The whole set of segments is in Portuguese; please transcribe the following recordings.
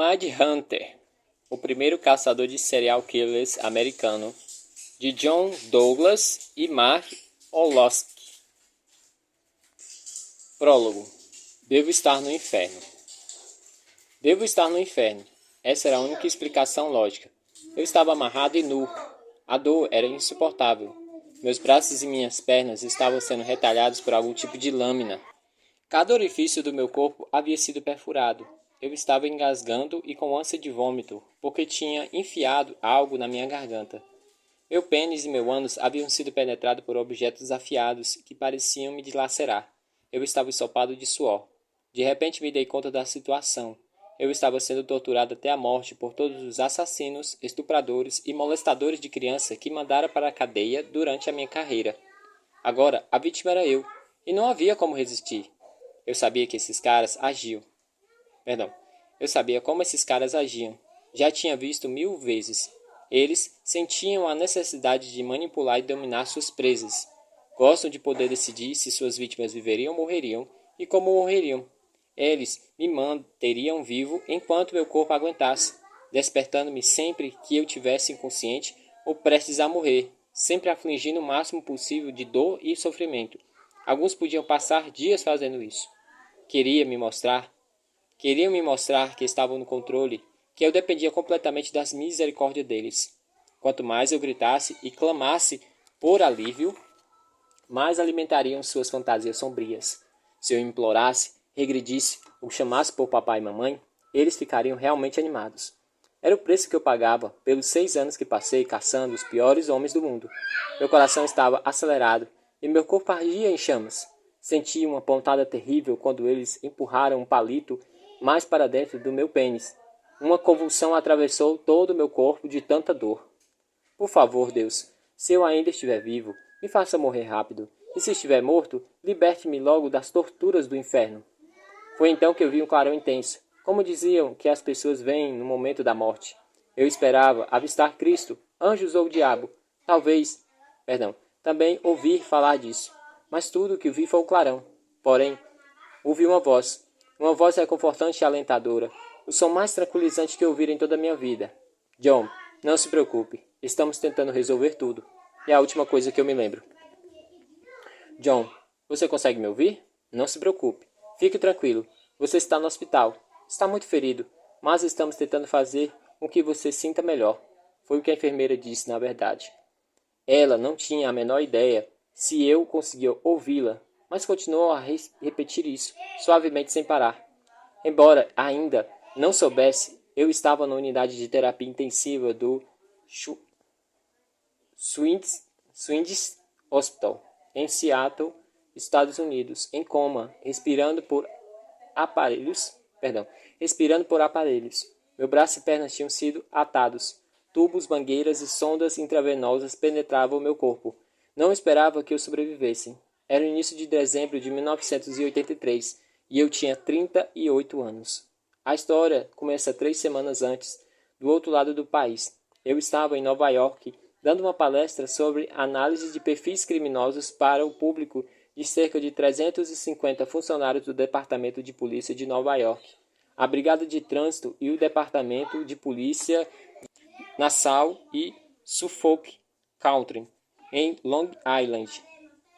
Mindhunter, o primeiro caçador de serial killers americano, de John Douglas e Mark Olosky. Prólogo. Devo estar no inferno. Devo estar no inferno. Essa era a única explicação lógica. Eu estava amarrado e nu. A dor era insuportável. Meus braços e minhas pernas estavam sendo retalhados por algum tipo de lâmina. Cada orifício do meu corpo havia sido perfurado. Eu estava engasgando e com ânsia de vômito, porque tinha enfiado algo na minha garganta. Meu pênis e meu ânus haviam sido penetrados por objetos afiados que pareciam me dilacerar. Eu estava ensopado de suor. De repente me dei conta da situação. Eu estava sendo torturado até a morte por todos os assassinos, estupradores e molestadores de criança que mandaram para a cadeia durante a minha carreira. Agora, a vítima era eu, e não havia como resistir. Eu sabia que esses caras agiam. Eu sabia como esses caras agiam. Já tinha visto 1000 vezes. Eles sentiam a necessidade de manipular e dominar suas presas. Gostam de poder decidir se suas vítimas viveriam ou morreriam e como morreriam. Eles me manteriam vivo enquanto meu corpo aguentasse, despertando-me sempre que eu tivesse inconsciente ou prestes a morrer, sempre afligindo o máximo possível de dor e sofrimento. Alguns podiam passar dias fazendo isso. Queriam me mostrar que estavam no controle, que eu dependia completamente das misericórdias deles. Quanto mais eu gritasse e clamasse por alívio, mais alimentariam suas fantasias sombrias. Se eu implorasse, regredisse ou chamasse por papai e mamãe, eles ficariam realmente animados. Era o preço que eu pagava pelos 6 anos que passei caçando os piores homens do mundo. Meu coração estava acelerado e meu corpo ardia em chamas. Senti uma pontada terrível quando eles empurraram um palito mais para dentro do meu pênis. Uma convulsão atravessou todo o meu corpo de tanta dor. Por favor, Deus, se eu ainda estiver vivo, me faça morrer rápido. E se estiver morto, liberte-me logo das torturas do inferno. Foi então que eu vi um clarão intenso, como diziam que as pessoas veem no momento da morte. Eu esperava avistar Cristo, anjos ou o diabo. Também ouvir falar disso. Mas tudo o que vi foi um clarão. Porém, ouvi uma voz. Uma voz reconfortante e alentadora. O som mais tranquilizante que eu ouvi em toda a minha vida. John, não se preocupe. Estamos tentando resolver tudo. É a última coisa que eu me lembro. John, você consegue me ouvir? Não se preocupe. Fique tranquilo. Você está no hospital. Está muito ferido, mas estamos tentando fazer com que você sinta melhor. Foi o que a enfermeira disse, na verdade. Ela não tinha a menor ideia se eu conseguia ouvi-la, mas continuou a repetir isso, suavemente sem parar. Embora ainda não soubesse, eu estava na unidade de terapia intensiva do Swind's Hospital, em Seattle, Estados Unidos, em coma, respirando por aparelhos. Meu braço e pernas tinham sido atados. Tubos, mangueiras e sondas intravenosas penetravam o meu corpo. Não esperava que eu sobrevivesse. Era o início de dezembro de 1983 e eu tinha 38 anos. A história começa 3 semanas antes, do outro lado do país. Eu estava em Nova York, dando uma palestra sobre análise de perfis criminosos para o público de cerca de 350 funcionários do Departamento de Polícia de Nova York, a Brigada de Trânsito e o Departamento de Polícia Nassau e Suffolk County, em Long Island.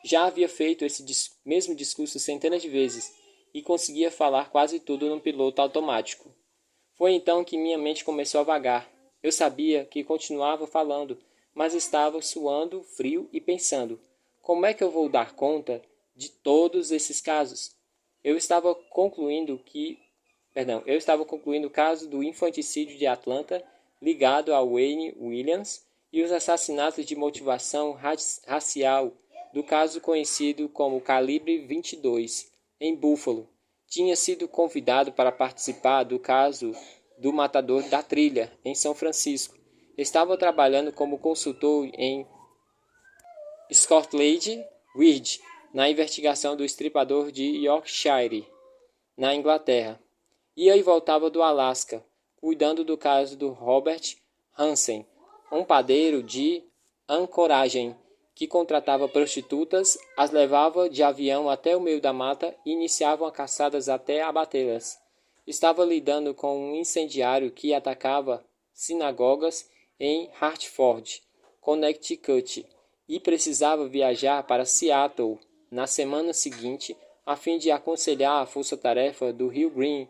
Já havia feito esse mesmo discurso centenas de vezes e conseguia falar quase tudo num piloto automático. Foi então que minha mente começou a vagar. Eu sabia que continuava falando, mas estava suando frio e pensando: como é que eu vou dar conta de todos esses casos? Eu estava concluindo o caso do infanticídio de Atlanta, ligado a Wayne Williams, e os assassinatos de motivação racial do caso conhecido como Calibre 22, em Buffalo. Tinha sido convidado para participar do caso do Matador da Trilha, em São Francisco. Estava trabalhando como consultor em Scotland Yard, na investigação do estripador de Yorkshire, na Inglaterra. Ia e voltava do Alasca, cuidando do caso do Robert Hansen, um padeiro de Anchorage, que contratava prostitutas, as levava de avião até o meio da mata e iniciavam caçadas até abatê-las. Estava lidando com um incendiário que atacava sinagogas em Hartford, Connecticut, e precisava viajar para Seattle na semana seguinte a fim de aconselhar a força-tarefa do Rio Green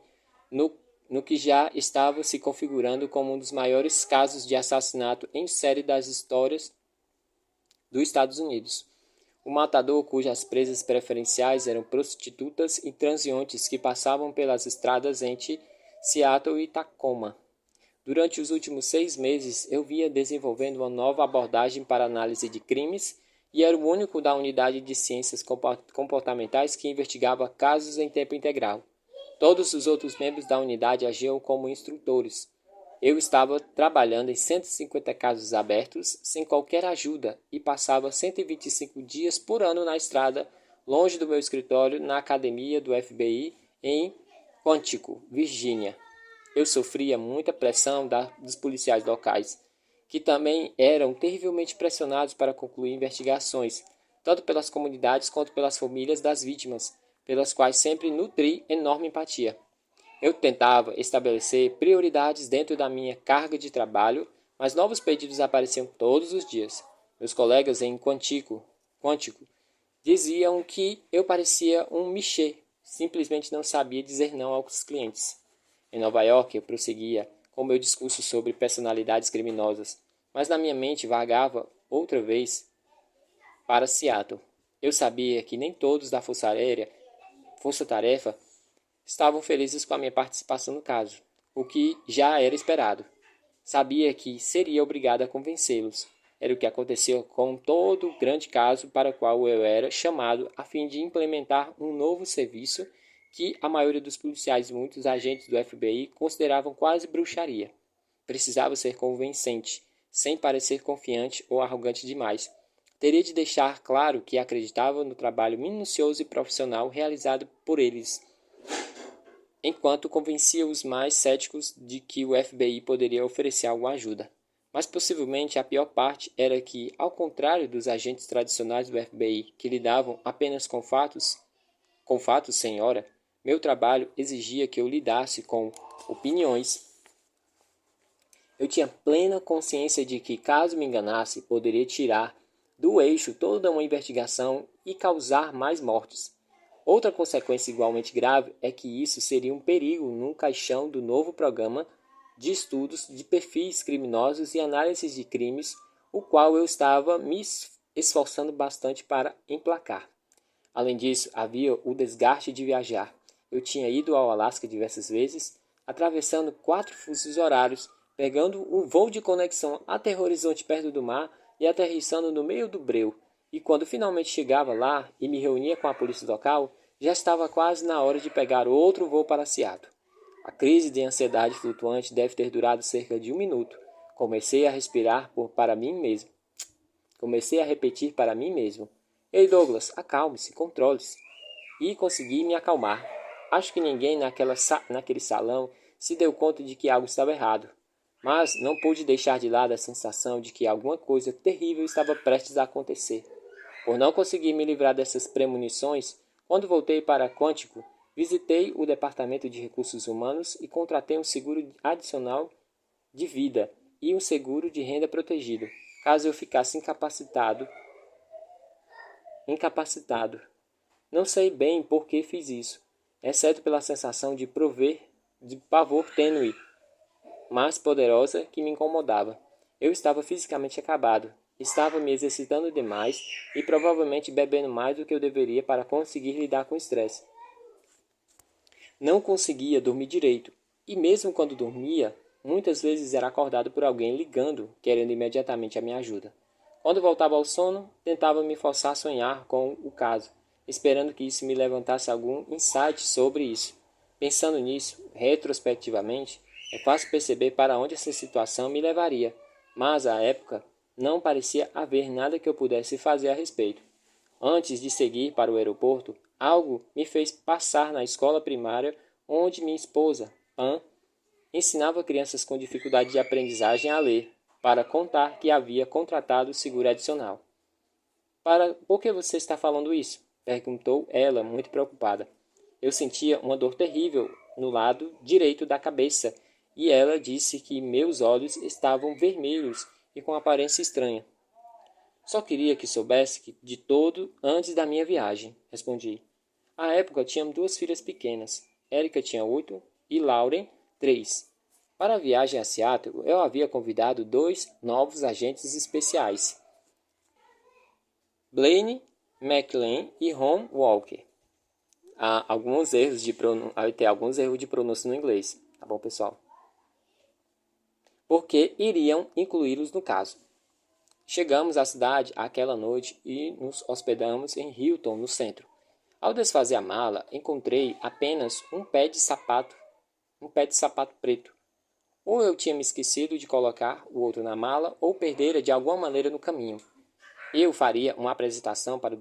no que já estava se configurando como um dos maiores casos de assassinato em série das histórias dos Estados Unidos. O matador, cujas presas preferenciais eram prostitutas e transeuntes que passavam pelas estradas entre Seattle e Tacoma. Durante os últimos 6 meses, eu vinha desenvolvendo uma nova abordagem para análise de crimes e era o único da unidade de ciências comportamentais que investigava casos em tempo integral. Todos os outros membros da unidade agiam como instrutores. Eu estava trabalhando em 150 casos abertos, sem qualquer ajuda, e passava 125 dias por ano na estrada, longe do meu escritório, na academia do FBI, em Quantico, Virgínia. Eu sofria muita pressão dos policiais locais, que também eram terrivelmente pressionados para concluir investigações, tanto pelas comunidades quanto pelas famílias das vítimas, pelas quais sempre nutri enorme empatia. Eu tentava estabelecer prioridades dentro da minha carga de trabalho, mas novos pedidos apareciam todos os dias. Meus colegas em Quântico diziam que eu parecia um Michê, simplesmente não sabia dizer não aos clientes. Em Nova York, eu prosseguia com meu discurso sobre personalidades criminosas, mas na minha mente vagava outra vez para Seattle. Eu sabia que nem todos da força-tarefa estavam felizes com a minha participação no caso, o que já era esperado. Sabia que seria obrigado a convencê-los. Era o que aconteceu com todo grande caso para o qual eu era chamado a fim de implementar um novo serviço que a maioria dos policiais e muitos agentes do FBI consideravam quase bruxaria. Precisava ser convincente, sem parecer confiante ou arrogante demais. Teria de deixar claro que acreditava no trabalho minucioso e profissional realizado por eles, enquanto convencia os mais céticos de que o FBI poderia oferecer alguma ajuda. Mas possivelmente a pior parte era que, ao contrário dos agentes tradicionais do FBI, que lidavam apenas com fatos sem hora, meu trabalho exigia que eu lidasse com opiniões. Eu tinha plena consciência de que, caso me enganasse, poderia tirar do eixo toda uma investigação e causar mais mortes. Outra consequência igualmente grave é que isso seria um perigo no caixão do novo programa de estudos de perfis criminosos e análises de crimes, o qual eu estava me esforçando bastante para emplacar. Além disso, havia o desgaste de viajar. Eu tinha ido ao Alasca diversas vezes, atravessando 4 fusos horários, pegando um voo de conexão até Horizonte perto do mar e aterrissando no meio do breu. E quando finalmente chegava lá e me reunia com a polícia local, já estava quase na hora de pegar outro voo para Seattle. A crise de ansiedade flutuante deve ter durado cerca de 1 minuto. Comecei a respirar para mim mesmo. Comecei a repetir para mim mesmo: Ei, Douglas, acalme-se, controle-se. E consegui me acalmar. Acho que ninguém naquele salão se deu conta de que algo estava errado. Mas não pude deixar de lado a sensação de que alguma coisa terrível estava prestes a acontecer. Por não conseguir me livrar dessas premonições, quando voltei para Quântico, visitei o Departamento de Recursos Humanos e contratei um seguro adicional de vida e um seguro de renda protegido, caso eu ficasse incapacitado. Não sei bem por que fiz isso, exceto pela sensação de pavor tênue, mas poderosa, que me incomodava. Eu estava fisicamente acabado, estava me exercitando demais e provavelmente bebendo mais do que eu deveria para conseguir lidar com o estresse. Não conseguia dormir direito, e mesmo quando dormia, muitas vezes era acordado por alguém ligando, querendo imediatamente a minha ajuda. Quando voltava ao sono, tentava me forçar a sonhar com o caso, esperando que isso me levantasse algum insight sobre isso. Pensando nisso, retrospectivamente, é fácil perceber para onde essa situação me levaria, mas à época não parecia haver nada que eu pudesse fazer a respeito. Antes de seguir para o aeroporto, algo me fez passar na escola primária onde minha esposa, Pam, ensinava crianças com dificuldade de aprendizagem a ler, para contar que havia contratado o seguro adicional. Por que você está falando isso? Perguntou ela, muito preocupada. Eu sentia uma dor terrível no lado direito da cabeça, e ela disse que meus olhos estavam vermelhos e com aparência estranha. Só queria que soubesse de todo antes da minha viagem, respondi. À época, tínhamos 2 filhas pequenas. Érica tinha 8 e Lauren 3. Para a viagem a Seattle, eu havia convidado 2 novos agentes especiais, Blaine McLean e Ron Walker. Vai ter alguns erros de pronúncia no inglês, tá bom, pessoal? Porque iriam incluí-los no caso. Chegamos à cidade aquela noite e nos hospedamos em Hilton, no centro. Ao desfazer a mala, encontrei apenas um pé de sapato preto. Ou eu tinha me esquecido de colocar o outro na mala, ou perdera de alguma maneira no caminho. Eu faria uma apresentação para o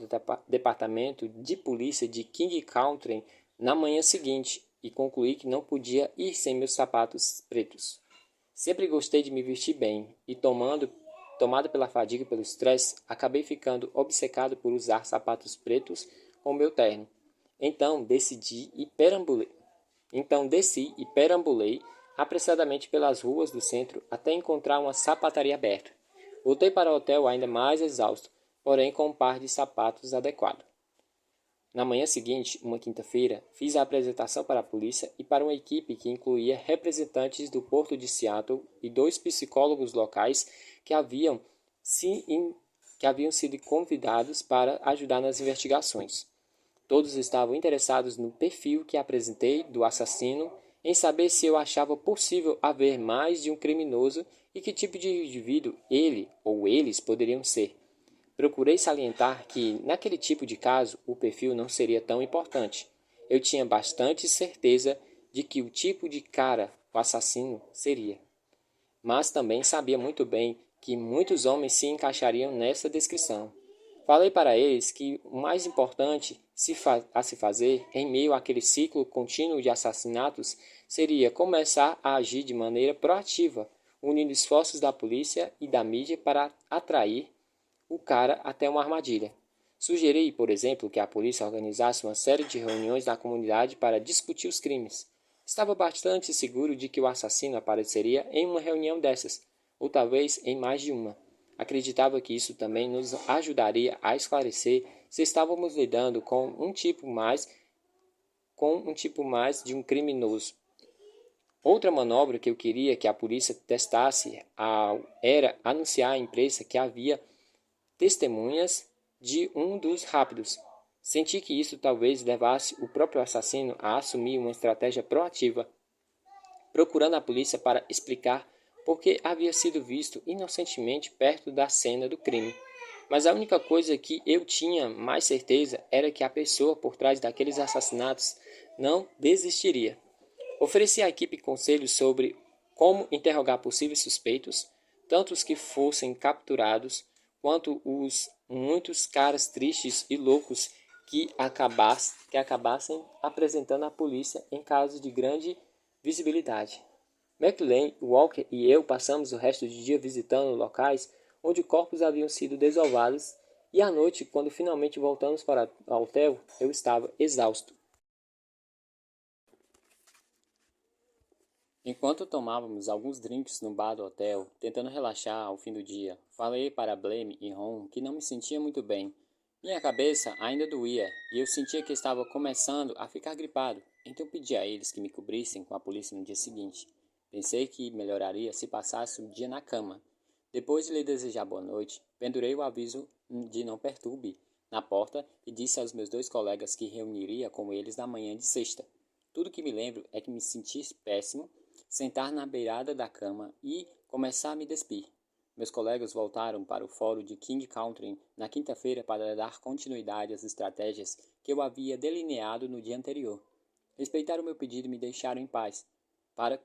departamento de polícia de King County na manhã seguinte e concluí que não podia ir sem meus sapatos pretos. Sempre gostei de me vestir bem e tomado pela fadiga e pelo estresse, acabei ficando obcecado por usar sapatos pretos com meu terno. Então desci e perambulei apressadamente pelas ruas do centro até encontrar uma sapataria aberta. Voltei para o hotel ainda mais exausto, porém com um par de sapatos adequado. Na manhã seguinte, uma quinta-feira, fiz a apresentação para a polícia e para uma equipe que incluía representantes do Porto de Seattle e 2 psicólogos locais que haviam sido convidados para ajudar nas investigações. Todos estavam interessados no perfil que apresentei do assassino, em saber se eu achava possível haver mais de um criminoso e que tipo de indivíduo ele ou eles poderiam ser. Procurei salientar que, naquele tipo de caso, o perfil não seria tão importante. Eu tinha bastante certeza de que o tipo de cara o assassino seria. Mas também sabia muito bem que muitos homens se encaixariam nessa descrição. Falei para eles que o mais importante a se fazer, em meio àquele ciclo contínuo de assassinatos, seria começar a agir de maneira proativa, unindo esforços da polícia e da mídia para atrair o cara até uma armadilha. Sugeri, por exemplo, que a polícia organizasse uma série de reuniões na comunidade para discutir os crimes. Estava bastante seguro de que o assassino apareceria em uma reunião dessas, ou talvez em mais de uma. Acreditava que isso também nos ajudaria a esclarecer se estávamos lidando com um tipo mais de um criminoso. Outra manobra que eu queria que a polícia testasse era anunciar à imprensa que havia testemunhas de um dos rápidos. Senti que isso talvez levasse o próprio assassino a assumir uma estratégia proativa, procurando a polícia para explicar por que havia sido visto inocentemente perto da cena do crime. Mas a única coisa que eu tinha mais certeza era que a pessoa por trás daqueles assassinatos não desistiria. Ofereci à equipe conselhos sobre como interrogar possíveis suspeitos, tanto os que fossem capturados, quanto os muitos caras tristes e loucos que acabassem apresentando à polícia em caso de grande visibilidade. McLean, Walker e eu passamos o resto do dia visitando locais onde corpos haviam sido desovados e à noite, quando finalmente voltamos para o hotel, eu estava exausto. Enquanto tomávamos alguns drinks no bar do hotel, tentando relaxar ao fim do dia, falei para Blaine e Ron que não me sentia muito bem. Minha cabeça ainda doía e eu sentia que estava começando a ficar gripado, então pedi a eles que me cobrissem com a polícia no dia seguinte. Pensei que melhoraria se passasse o dia na cama. Depois de lhe desejar boa noite, pendurei o aviso de não perturbe na porta e disse aos meus 2 colegas que reuniria com eles na manhã de sexta. Tudo que me lembro é que me senti péssimo, sentar na beirada da cama e começar a me despir. Meus colegas voltaram para o fórum de King County na quinta-feira para dar continuidade às estratégias que eu havia delineado no dia anterior. Respeitaram meu pedido e me deixaram em paz, para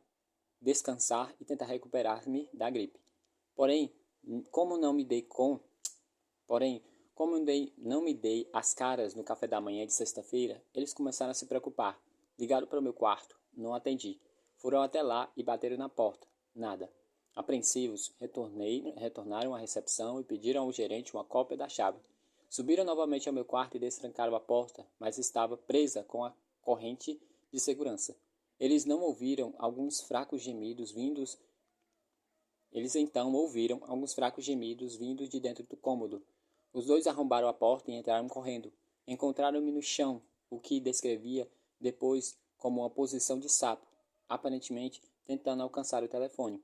descansar e tentar recuperar-me da gripe. Porém, como não me dei as caras no café da manhã de sexta-feira, eles começaram a se preocupar. Ligaram para o meu quarto, não atendi. Foram até lá e bateram na porta. Nada. Apreensivos, retornaram à recepção e pediram ao gerente uma cópia da chave. Subiram novamente ao meu quarto e destrancaram a porta, mas estava presa com a corrente de segurança. Eles não ouviram alguns fracos gemidos vindos. Eles então ouviram alguns fracos gemidos vindos de dentro do cômodo. Os dois arrombaram a porta e entraram correndo. Encontraram-me no chão, o que descrevia depois como uma posição de sapo, aparentemente tentando alcançar o telefone.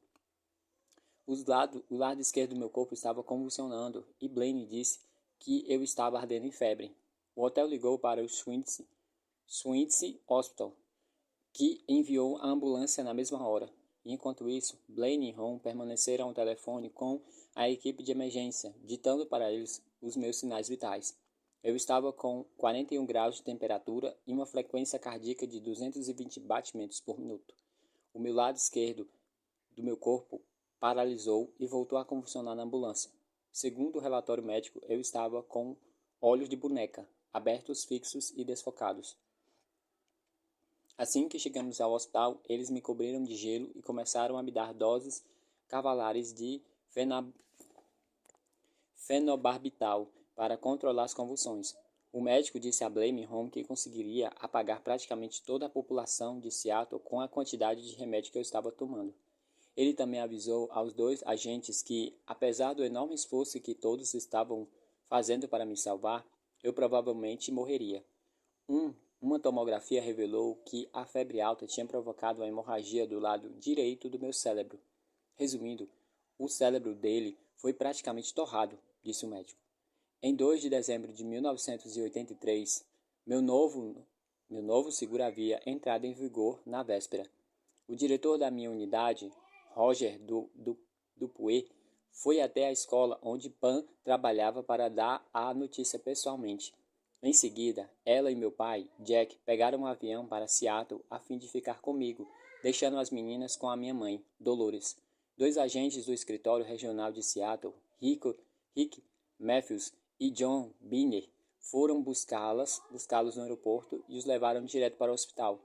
O lado esquerdo do meu corpo estava convulsionando e Blaine disse que eu estava ardendo em febre. O hotel ligou para o Swansea Hospital, que enviou a ambulância na mesma hora. E, enquanto isso, Blaine e Ron permaneceram ao telefone com a equipe de emergência, ditando para eles os meus sinais vitais. Eu estava com 41 graus de temperatura e uma frequência cardíaca de 220 batimentos por minuto. O meu lado esquerdo do meu corpo paralisou e voltou a convulsionar na ambulância. Segundo o relatório médico, eu estava com olhos de boneca, abertos, fixos e desfocados. Assim que chegamos ao hospital, eles me cobriram de gelo e começaram a me dar doses cavalares de fenobarbital para controlar as convulsões. O médico disse a Blaine Home que conseguiria apagar praticamente toda a população de Seattle com a quantidade de remédio que eu estava tomando. Ele também avisou aos dois agentes que, apesar do enorme esforço que todos estavam fazendo para me salvar, eu provavelmente morreria. Uma tomografia revelou que a febre alta tinha provocado a hemorragia do lado direito do meu cérebro. Resumindo, o cérebro dele foi praticamente torrado, disse o médico. Em 2 de dezembro de 1983, meu novo seguro havia entrado em vigor na véspera. O diretor da minha unidade, Roger Dupuy, foi até a escola onde Pam trabalhava para dar a notícia pessoalmente. Em seguida, ela e meu pai, Jack, pegaram um avião para Seattle a fim de ficar comigo, deixando as meninas com a minha mãe, Dolores. Dois agentes do escritório regional de Seattle, Rick Matthews e John Binner, foram buscá-los no aeroporto e os levaram direto para o hospital.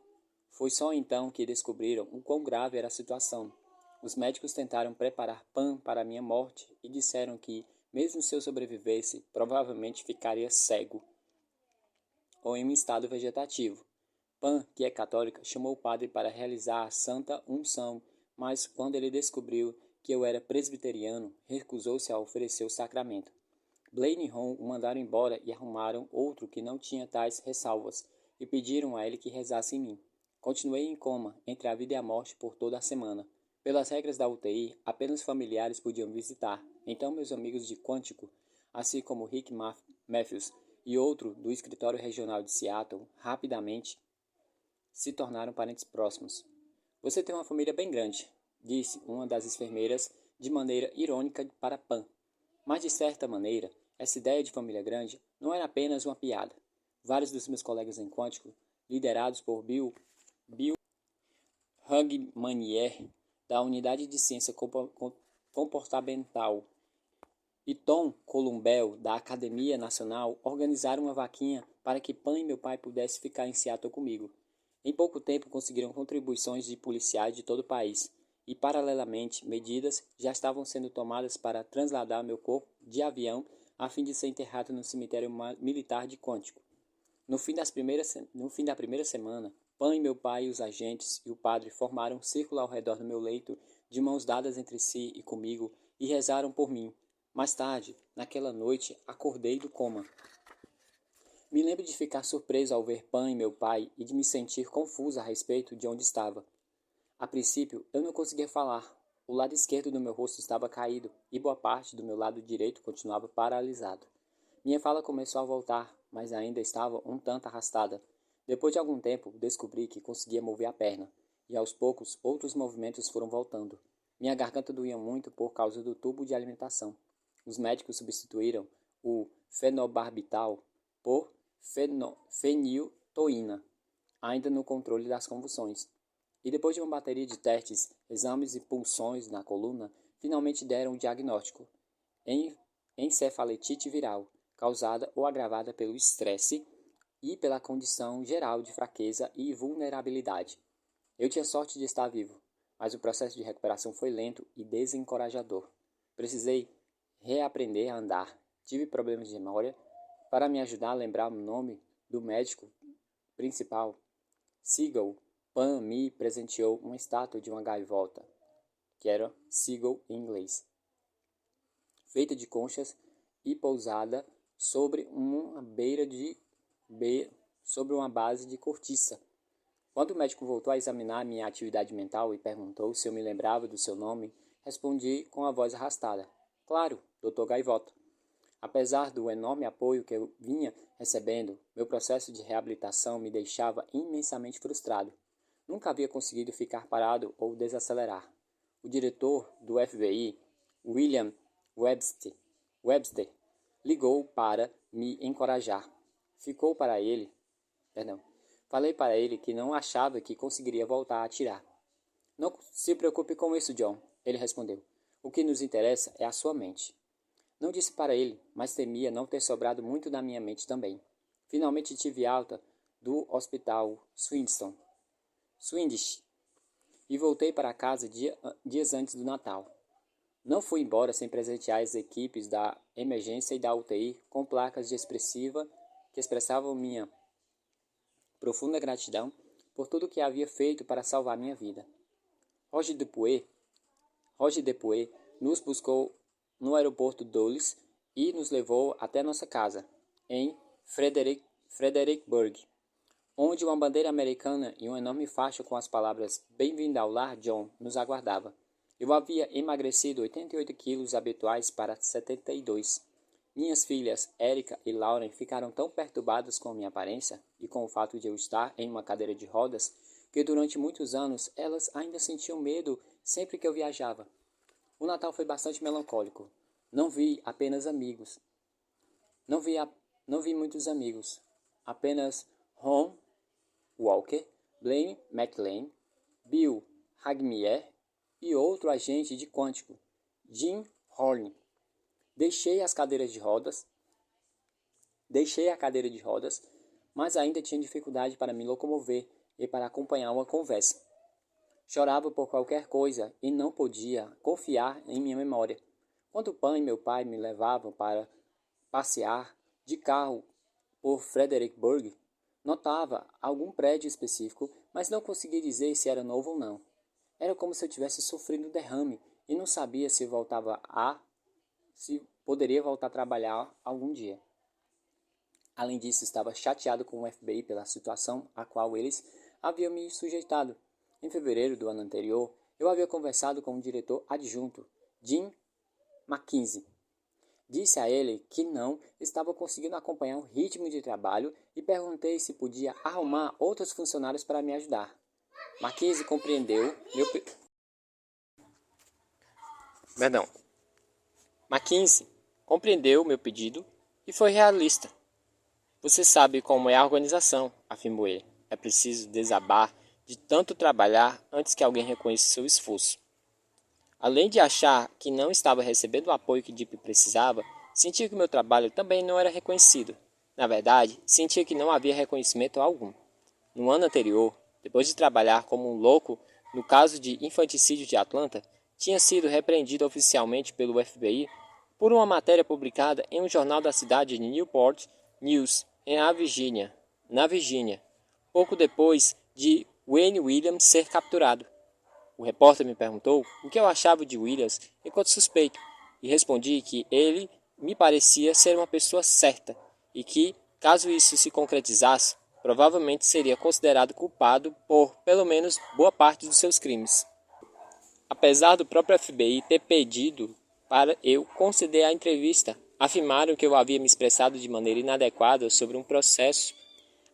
Foi só então que descobriram o quão grave era a situação. Os médicos tentaram preparar Pam para a minha morte e disseram que, mesmo se eu sobrevivesse, provavelmente ficaria cego ou em um estado vegetativo. Pam, que é católica, chamou o padre para realizar a santa unção, mas quando ele descobriu que eu era presbiteriano, recusou-se a oferecer o sacramento. Blaine e Ron o mandaram embora e arrumaram outro que não tinha tais ressalvas, e pediram a ele que rezasse em mim. Continuei em coma, entre a vida e a morte, por toda a semana. Pelas regras da UTI, apenas familiares podiam visitar, então meus amigos de Quântico, assim como Rick Matthews e outro do escritório regional de Seattle, rapidamente se tornaram parentes próximos. Você tem uma família bem grande, disse uma das enfermeiras de maneira irônica para Pam. Mas, de certa maneira, essa ideia de família grande não era apenas uma piada. Vários dos meus colegas em Quântico, liderados por Bill Hugmanier, da Unidade de Ciência Comportamental, e Tom Columbell, da Academia Nacional, organizaram uma vaquinha para que Pam e meu pai pudessem ficar em Seattle comigo. Em pouco tempo conseguiram contribuições de policiais de todo o país, e paralelamente medidas já estavam sendo tomadas para trasladar meu corpo de avião a fim de ser enterrado no cemitério militar de Quântico. No fim da primeira semana, Pam e meu pai e os agentes e o padre formaram um círculo ao redor do meu leito, de mãos dadas entre si e comigo, e rezaram por mim. Mais tarde, naquela noite, acordei do coma. Me lembro de ficar surpreso ao ver Pam e meu pai e de me sentir confuso a respeito de onde estava. A princípio, eu não conseguia falar. O lado esquerdo do meu rosto estava caído e boa parte do meu lado direito continuava paralisado. Minha fala começou a voltar, mas ainda estava um tanto arrastada. Depois de algum tempo, descobri que conseguia mover a perna, e aos poucos outros movimentos foram voltando. Minha garganta doía muito por causa do tubo de alimentação. Os médicos substituíram o fenobarbital por feniltoína, ainda no controle das convulsões. E depois de uma bateria de testes, exames e punções na coluna, finalmente deram o diagnóstico: encefalitite viral, causada ou agravada pelo estresse e pela condição geral de fraqueza e vulnerabilidade. Eu tinha sorte de estar vivo, mas o processo de recuperação foi lento e desencorajador. Precisei reaprender a andar, tive problemas de memória. Para me ajudar a lembrar o nome do médico principal, Siegel, Pan me presenteou uma estátua de uma gaivota, que era seagull em inglês, feita de conchas e pousada sobre sobre uma base de cortiça. Quando o médico voltou a examinar minha atividade mental e perguntou se eu me lembrava do seu nome, respondi com a voz arrastada: Claro, Dr. Gaivota. Apesar do enorme apoio que eu vinha recebendo, meu processo de reabilitação me deixava imensamente frustrado. Nunca havia conseguido ficar parado ou desacelerar. O diretor do FBI, William Webster, ligou para me encorajar. Falei para ele que não achava que conseguiria voltar a atirar. Não se preocupe com isso, John, ele respondeu. O que nos interessa é a sua mente. Não disse para ele, mas temia não ter sobrado muito da minha mente também. Finalmente tive alta do hospital Swedish e voltei para casa dias antes do Natal. Não fui embora sem presentear as equipes da emergência e da UTI com placas de expressiva que expressavam minha profunda gratidão por tudo que havia feito para salvar minha vida. Roger Dupuy nos buscou no aeroporto Dulles e nos levou até nossa casa, em Fredericksburg, onde uma bandeira americana e uma enorme faixa com as palavras Bem-vindo ao lar, John, nos aguardava. Eu havia emagrecido 88 quilos habituais para 72. Minhas filhas, Erica e Lauren, ficaram tão perturbadas com minha aparência e com o fato de eu estar em uma cadeira de rodas que durante muitos anos elas ainda sentiam medo sempre que eu viajava. O Natal foi bastante melancólico. Não vi apenas amigos. Não vi muitos amigos. Apenas Ron Walker, Blaine McLean, Bill Hagmier e outro agente de quântico, Jim Horn. Deixei a cadeira de rodas, mas ainda tinha dificuldade para me locomover e para acompanhar uma conversa. Chorava por qualquer coisa e não podia confiar em minha memória. Quando Pan e meu pai me levavam para passear de carro por Fredericksburg, notava algum prédio específico, mas não conseguia dizer se era novo ou não. Era como se eu tivesse sofrido um derrame e não sabia se poderia voltar a trabalhar algum dia. Além disso, estava chateado com o FBI pela situação a qual eles haviam me sujeitado. Em fevereiro do ano anterior, eu havia conversado com o diretor adjunto, Jim McKinsey. Disse a ele que não estava conseguindo acompanhar o ritmo de trabalho e perguntei se podia arrumar outros funcionários para me ajudar. McKinsey compreendeu meu pedido e foi realista. Você sabe como é a organização, afirmou ele. É preciso desabar de tanto trabalhar antes que alguém reconheça seu esforço. Além de achar que não estava recebendo o apoio que Deep precisava, sentia que meu trabalho também não era reconhecido. Na verdade, sentia que não havia reconhecimento algum. No ano anterior, depois de trabalhar como um louco no caso de infanticídio de Atlanta, tinha sido repreendido oficialmente pelo FBI por uma matéria publicada em um jornal da cidade de Newport News, na Virgínia, pouco depois de Wayne Williams ser capturado. O repórter me perguntou o que eu achava de Williams enquanto suspeito, e respondi que ele me parecia ser uma pessoa certa e que, caso isso se concretizasse, provavelmente seria considerado culpado por, pelo menos, boa parte dos seus crimes. Apesar do próprio FBI ter pedido para eu conceder a entrevista, afirmaram que eu havia me expressado de maneira inadequada sobre um processo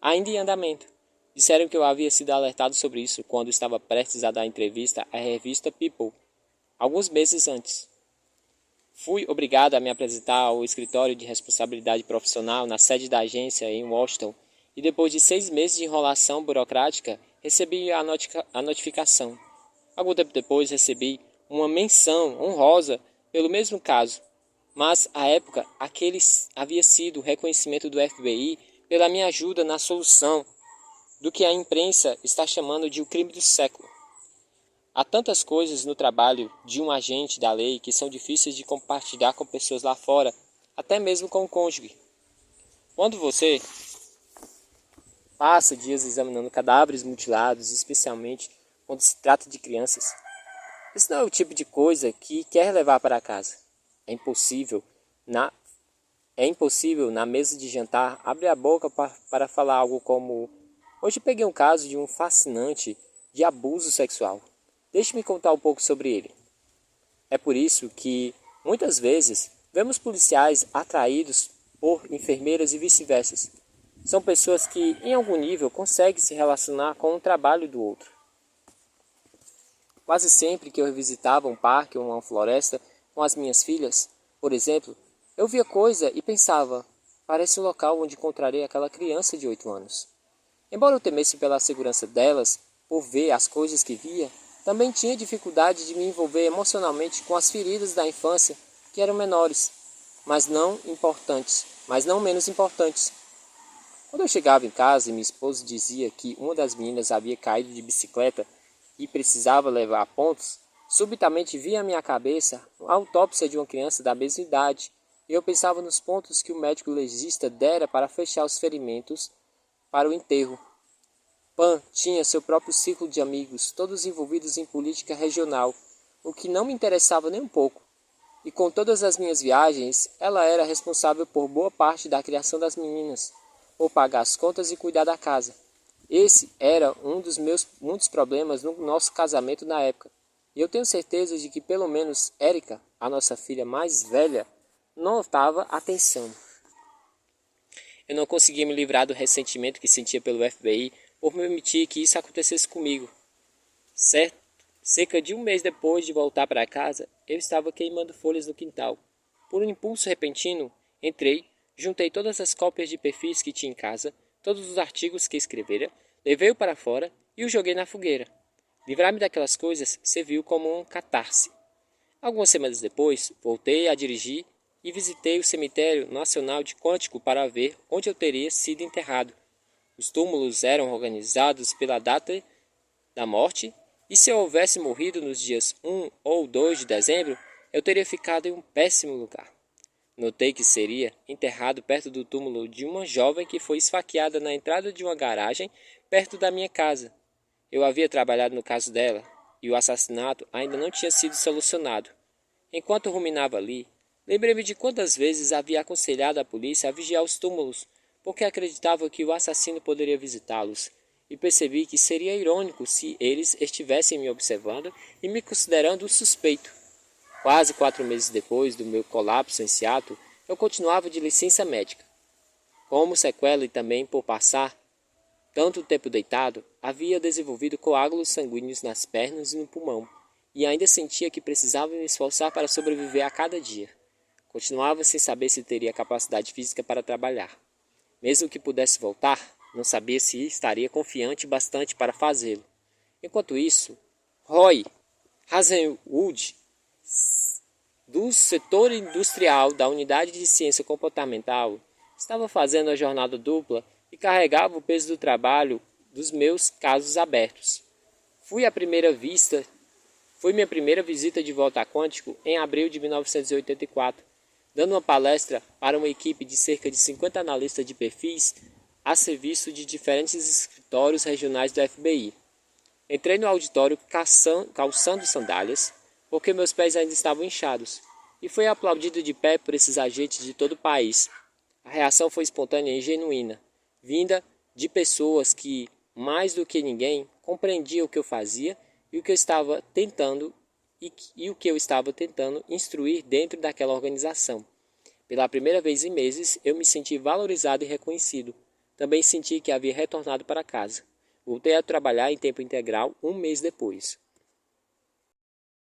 ainda em andamento. Disseram que eu havia sido alertado sobre isso quando estava prestes a dar entrevista à revista People, alguns meses antes. Fui obrigado a me apresentar ao escritório de responsabilidade profissional na sede da agência em Washington e depois de 6 meses de enrolação burocrática, recebi a notificação. Algum tempo depois recebi uma menção honrosa pelo mesmo caso, mas à época aquele havia sido o reconhecimento do FBI pela minha ajuda na solução do que a imprensa está chamando de o crime do século. Há tantas coisas no trabalho de um agente da lei que são difíceis de compartilhar com pessoas lá fora, até mesmo com o cônjuge. Quando você passa dias examinando cadáveres mutilados, especialmente quando se trata de crianças. Esse não é o tipo de coisa que quer levar para casa. É impossível, na, é impossível na mesa de jantar, abrir a boca para falar algo como: hoje peguei um caso de um fascinante de abuso sexual. Deixe-me contar um pouco sobre ele. É por isso que, muitas vezes, vemos policiais atraídos por enfermeiras e vice-versa. São pessoas que, em algum nível, conseguem se relacionar com o trabalho do outro. Quase sempre que eu visitava um parque ou uma floresta com as minhas filhas, por exemplo, eu via coisa e pensava: parece um local onde encontrarei aquela criança de 8 anos. Embora eu temesse pela segurança delas, por ver as coisas que via, também tinha dificuldade de me envolver emocionalmente com as feridas da infância, que eram menores, mas não menos importantes. Quando eu chegava em casa e minha esposa dizia que uma das meninas havia caído de bicicleta e precisava levar a pontos, subitamente vinha à minha cabeça a autópsia de uma criança da mesma idade, e eu pensava nos pontos que o médico legista dera para fechar os ferimentos para o enterro. Pan tinha seu próprio círculo de amigos, todos envolvidos em política regional, o que não me interessava nem um pouco. E com todas as minhas viagens, ela era responsável por boa parte da criação das meninas, por pagar as contas e cuidar da casa. Esse era um dos meus muitos problemas no nosso casamento na época. E eu tenho certeza de que pelo menos Érica, a nossa filha mais velha, notava atenção. Eu não conseguia me livrar do ressentimento que sentia pelo FBI por permitir que isso acontecesse comigo. Cerca de um mês depois de voltar para casa, eu estava queimando folhas no quintal. Por um impulso repentino, entrei, juntei todas as cópias de perfis que tinha em casa, todos os artigos que escrevera, levei-o para fora e o joguei na fogueira. Livrar-me daquelas coisas serviu como um catarse. Algumas semanas depois, voltei a dirigir e visitei o cemitério nacional de Quantico para ver onde eu teria sido enterrado. Os túmulos eram organizados pela data da morte, e se eu houvesse morrido nos dias 1 ou 2 de dezembro, eu teria ficado em um péssimo lugar. Notei que seria enterrado perto do túmulo de uma jovem que foi esfaqueada na entrada de uma garagem perto da minha casa. Eu havia trabalhado no caso dela, e o assassinato ainda não tinha sido solucionado. Enquanto ruminava ali, lembrei-me de quantas vezes havia aconselhado a polícia a vigiar os túmulos, porque acreditava que o assassino poderia visitá-los, e percebi que seria irônico se eles estivessem me observando e me considerando suspeito. Quase 4 meses depois do meu colapso em Seattle, eu continuava de licença médica. Como sequela e também por passar tanto tempo deitado, havia desenvolvido coágulos sanguíneos nas pernas e no pulmão, e ainda sentia que precisava me esforçar para sobreviver a cada dia. Continuava sem saber se teria capacidade física para trabalhar. Mesmo que pudesse voltar, não sabia se estaria confiante bastante para fazê-lo. Enquanto isso, Roy Hazelwood, do setor industrial da Unidade de Ciência Comportamental, estava fazendo a jornada dupla e carregava o peso do trabalho dos meus casos abertos. Foi minha primeira visita de volta a Quantico em abril de 1984, dando uma palestra para uma equipe de cerca de 50 analistas de perfis a serviço de diferentes escritórios regionais do FBI. Entrei no auditório calçando sandálias, porque meus pés ainda estavam inchados, e fui aplaudido de pé por esses agentes de todo o país. A reação foi espontânea e genuína, vinda de pessoas que, mais do que ninguém, compreendiam o que eu fazia e o que eu estava tentando instruir dentro daquela organização. Pela primeira vez em meses, eu me senti valorizado e reconhecido. Também senti que havia retornado para casa. Voltei a trabalhar em tempo integral um mês depois.